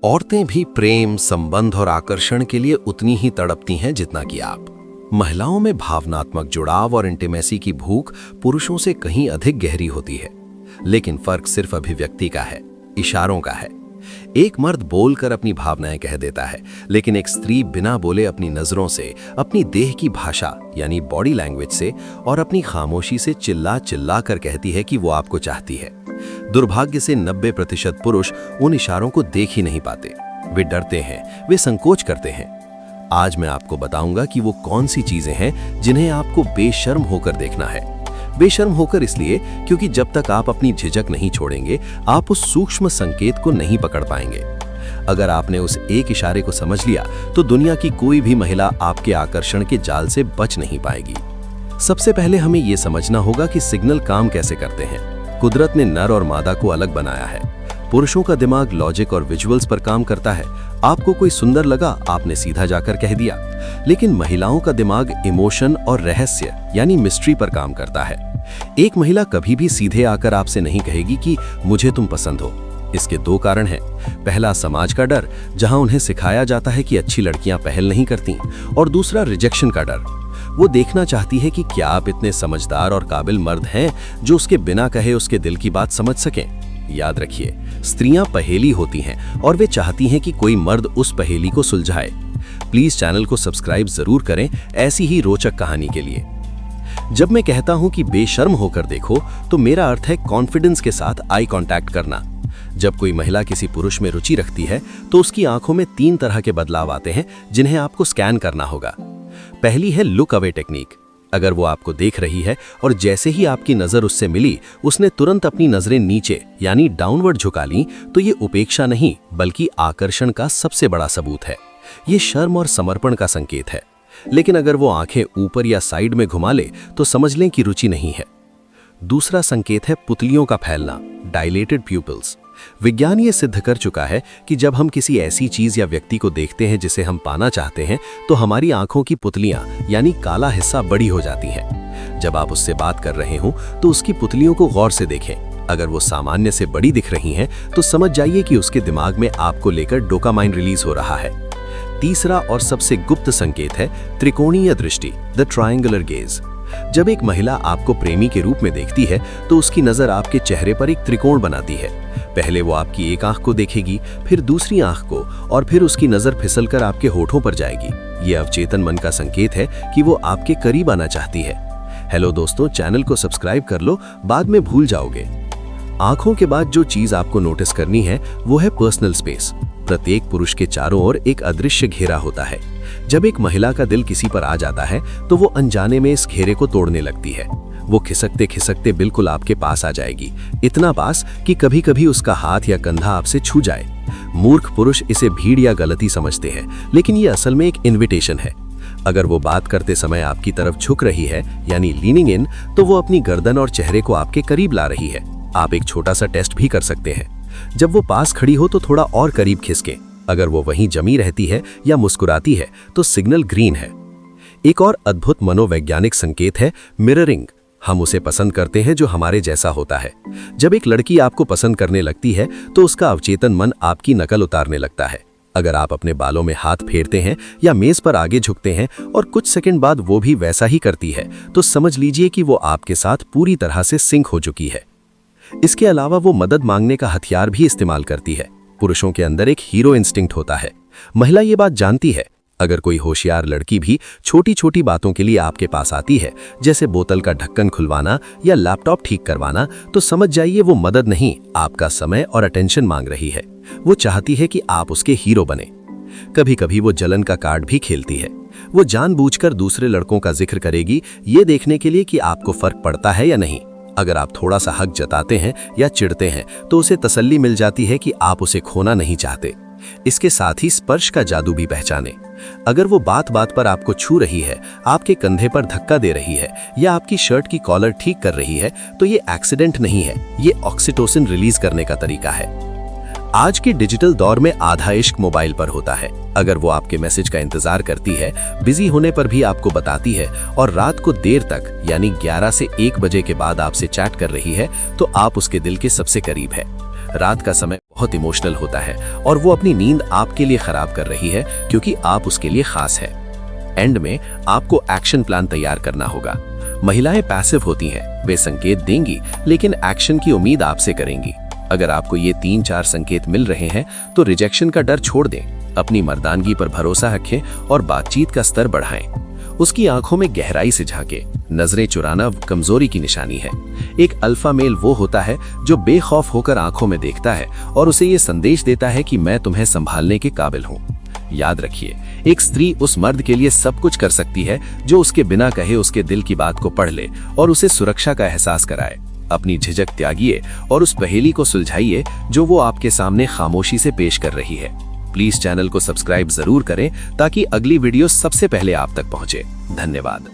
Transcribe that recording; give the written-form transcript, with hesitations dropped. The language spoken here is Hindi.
औरतें भी प्रेम, संबंध और आकर्षण के लिए उतनी ही तड़पती हैं जितना कि आप। महिलाओं में भावनात्मक जुड़ाव और इंटीमेसी की भूख पुरुषों से कहीं अधिक गहरी होती है, लेकिन फर्क सिर्फ अभिव्यक्ति का है, इशारों का है। एक मर्द बोलकर अपनी भावनाएं कह देता है, लेकिन एक स्त्री बिना बोले अपनी नजरों से, अपनी देह की भाषा यानी बॉडी लैंग्वेज से और अपनी खामोशी से चिल्ला चिल्ला कर कहती है कि वो आपको चाहती है। दुर्भाग्य से 90% पुरुष उन इशारों को देख ही नहीं पाते। वे डरते हैं, वे संकोच करते हैं। आज मैं आपको बताऊंगा कि वो कौन सी चीजें हैं जिन्हें आपको बेशर्म होकर देखना है। बेशर्म होकर इसलिए क्योंकि जब तक आप अपनी झिझक नहीं छोड़ेंगे, आप उस सूक्ष्म संकेत को नहीं पकड़ पाएंगे। अगर आपने उस एक इशारे को समझ लिया तो दुनिया की कोई भी महिला आपके आकर्षण के जाल से बच नहीं पाएगी। सबसे पहले हमें यह समझना होगा कि सिग्नल काम कैसे करते हैं। कुदरत ने नर और मादा को अलग बनाया है। पुरुषों का दिमाग लॉजिक और विजुअल्स पर काम करता है। आपको कोई सुंदर लगा, आपने सीधा जाकर कह दिया। लेकिन महिलाओं का दिमाग इमोशन और रहस्य यानी मिस्ट्री पर काम करता है। एक महिला कभी भी सीधे आकर आपसे नहीं कहेगी कि मुझे तुम पसंद हो। इसके दो कारण हैं। पहला, समाज का डर, जहां उन्हें सिखाया जाता है कि अच्छी लड़कियां पहल नहीं करती, और दूसरा, रिजेक्शन का डर। वो देखना चाहती है कि क्या आप इतने समझदार और काबिल मर्द हैं जो उसके बिना कहे उसके दिल की बात समझ सकें। याद रखिए, स्त्रियां पहेली होती हैं और वे चाहती हैं कि कोई मर्द उस पहेली को सुलझाए। प्लीज चैनल को सब्सक्राइब जरूर करें ऐसी ही रोचक कहानी के लिए। जब मैं कहता हूं कि बेशर्म होकर देखो, तो मेरा अर्थ है कॉन्फिडेंस के साथ आई कांटेक्ट करना। जब कोई महिला किसी पुरुष में रुचि रखती है तो उसकी आंखों में 3 तरह के बदलाव आते हैं जिन्हें आपको स्कैन करना होगा। पहली है लुक अवे टेक्निक। अगर वो आपको देख रही है और जैसे ही आपकी नजर उससे मिली, उसने तुरंत अपनी नजरें नीचे यानी डाउनवर्ड झुका ली, तो ये उपेक्षा नहीं बल्कि आकर्षण का सबसे बड़ा सबूत है। ये शर्म और समर्पण का संकेत है। लेकिन अगर वो आंखें ऊपर या साइड में घुमा ले तो समझ लें कि रुचि नहीं है। दूसरा संकेत है पुतलियों का फैलना, डायलेटेड प्यूपिल्स। विज्ञान ये सिद्ध कर चुका है कि जब हम किसी ऐसी चीज या व्यक्ति को देखते हैं जिसे हम पाना चाहते हैं, तो हमारी आंखों की पुतलियां यानी काला हिस्सा बड़ी हो जाती हैं। जब आप उससे बात कर रहे हो तो उसकी पुतलियों को गौर से देखें। अगर वो सामान्य से बड़ी दिख रही हैं, तो समझ जाइए कि उसके दिमाग में आपको लेकर डोपामाइन रिलीज हो रहा है। तीसरा और सबसे गुप्त संकेत है त्रिकोणीय दृष्टि, द ट्रायंगुलर गेज। जब एक महिला आपको प्रेमी के रूप में देखती है तो उसकी नजर आपके चेहरे पर एक त्रिकोण बनाती है। पहले वो आपकी एक आंख को देखेगी, फिर दूसरी आंख को, और फिर उसकी नजर फिसलकर आपके होठों पर जाएगी। ये अवचेतन मन का संकेत है कि वो आपके करीब आना चाहती है। हेलो दोस्तों, चैनल को सब्सक्राइब कर लो, बाद में भूल जाओगे। आंखों के बाद जो चीज आपको नोटिस करनी है वो है पर्सनल स्पेस। प्रत्येक पुरुष के चारों ओर एक अदृश्य घेरा होता है। जब एक महिला का दिल किसी पर आ जाता है तो वो अनजाने में इस घेरे को तोड़ने लगती है। वो खिसकते खिसकते बिल्कुल आपके पास आ जाएगी, इतना पास कि कभी कभी उसका हाथ या कंधा आपसे छू जाए। मूर्ख पुरुष इसे भीड़ या गलती समझते हैं, लेकिन ये असल में एक इन्विटेशन है। अगर वो बात करते समय आपकी तरफ झुक रही है यानी लीनिंग इन, तो वो अपनी गर्दन और चेहरे को आपके करीब ला रही है। आप एक छोटा सा टेस्ट भी कर सकते हैं। जब वो पास खड़ी हो तो थोड़ा और करीब खिसके। अगर वो वहीं जमी रहती है या मुस्कुराती है तो सिग्नल ग्रीन है। एक और अद्भुत मनोवैज्ञानिक संकेत है मिररिंग। हम उसे पसंद करते हैं जो हमारे जैसा होता है। जब एक लड़की आपको पसंद करने लगती है तो उसका अवचेतन मन आपकी नकल उतारने लगता है। अगर आप अपने बालों में हाथ फेरते हैं या मेज पर आगे झुकते हैं और कुछ सेकंड बाद वो भी वैसा ही करती है, तो समझ लीजिए कि वो आपके साथ पूरी तरह से सिंक हो चुकी है। इसके अलावा वो मदद मांगने का हथियार भी इस्तेमाल करती है। पुरुषों के अंदर एक हीरो इंस्टिंक्ट होता है। महिला ये बात जानती है। अगर कोई होशियार लड़की भी छोटी छोटी बातों के लिए आपके पास आती है, जैसे बोतल का ढक्कन खुलवाना या लैपटॉप ठीक करवाना, तो समझ जाइए वो मदद नहीं, आपका समय और अटेंशन मांग रही है। वो चाहती है कि आप उसके हीरो बने। कभी कभी वो जलन का कार्ड भी खेलती है। वो जानबूझकर दूसरे लड़कों का जिक्र करेगी, ये देखने के लिए कि आपको फर्क पड़ता है या नहीं। अगर आप थोड़ा सा हक जताते हैं या चिढ़ते हैं तो उसे तसल्ली मिल जाती है कि आप उसे खोना नहीं चाहते। इसके साथ ही स्पर्श का जादू भी पहचाने। अगर वो बात बात पर आपको छू रही है, आपके कंधे पर धक्का दे रही है या आपकी शर्ट की कॉलर ठीक कर रही है, तो ये एक्सीडेंट नहीं है, ये ऑक्सीटोसिन रिलीज करने का तरीका है। आज के डिजिटल दौर में आधा इश्क मोबाइल पर होता है। अगर वो आपके मैसेज का इंतजार करती है, बिजी होने पर भी आपको बताती है और रात को देर तक यानी 11 से 1 बजे के बाद आपसे चैट कर रही है, तो आप उसके दिल के सबसे करीब है। रात का समय बहुत इमोशनल होता है और वो अपनी नींद आपके लिए खराब कर रही है क्योंकि आप उसके लिए खास है। एंड में आपको एक्शन प्लान तैयार करना होगा। महिलाएं पैसिव होती हैं, वे संकेत देंगी लेकिन एक्शन की उम्मीद आपसे करेंगी। अगर आपको ये 3-4 संकेत मिल रहे हैं तो रिजेक्शन का डर छोड़ दें, अपनी मर्दानगी पर भरोसा रखें और बातचीत का स्तर बढ़ाएं। उसकी आंखों में गहराई से झांके। नजरें चुराना कमजोरी की निशानी है। एक अल्फा मेल वो होता है जो बेखौफ होकर आंखों में देखता है और उसे ये संदेश देता है कि मैं तुम्हें संभालने के काबिल हूँ। याद रखिए, एक स्त्री उस मर्द के लिए सब कुछ कर सकती है जो उसके बिना कहे उसके दिल की बात को पढ़ ले और उसे सुरक्षा का एहसास कराए। अपनी झिझक त्यागिए और उस पहेली को सुलझाइए जो वो आपके सामने खामोशी से पेश कर रही है। प्लीज चैनल को सब्सक्राइब जरूर करें ताकि अगली वीडियो सबसे पहले आप तक पहुंचे। धन्यवाद।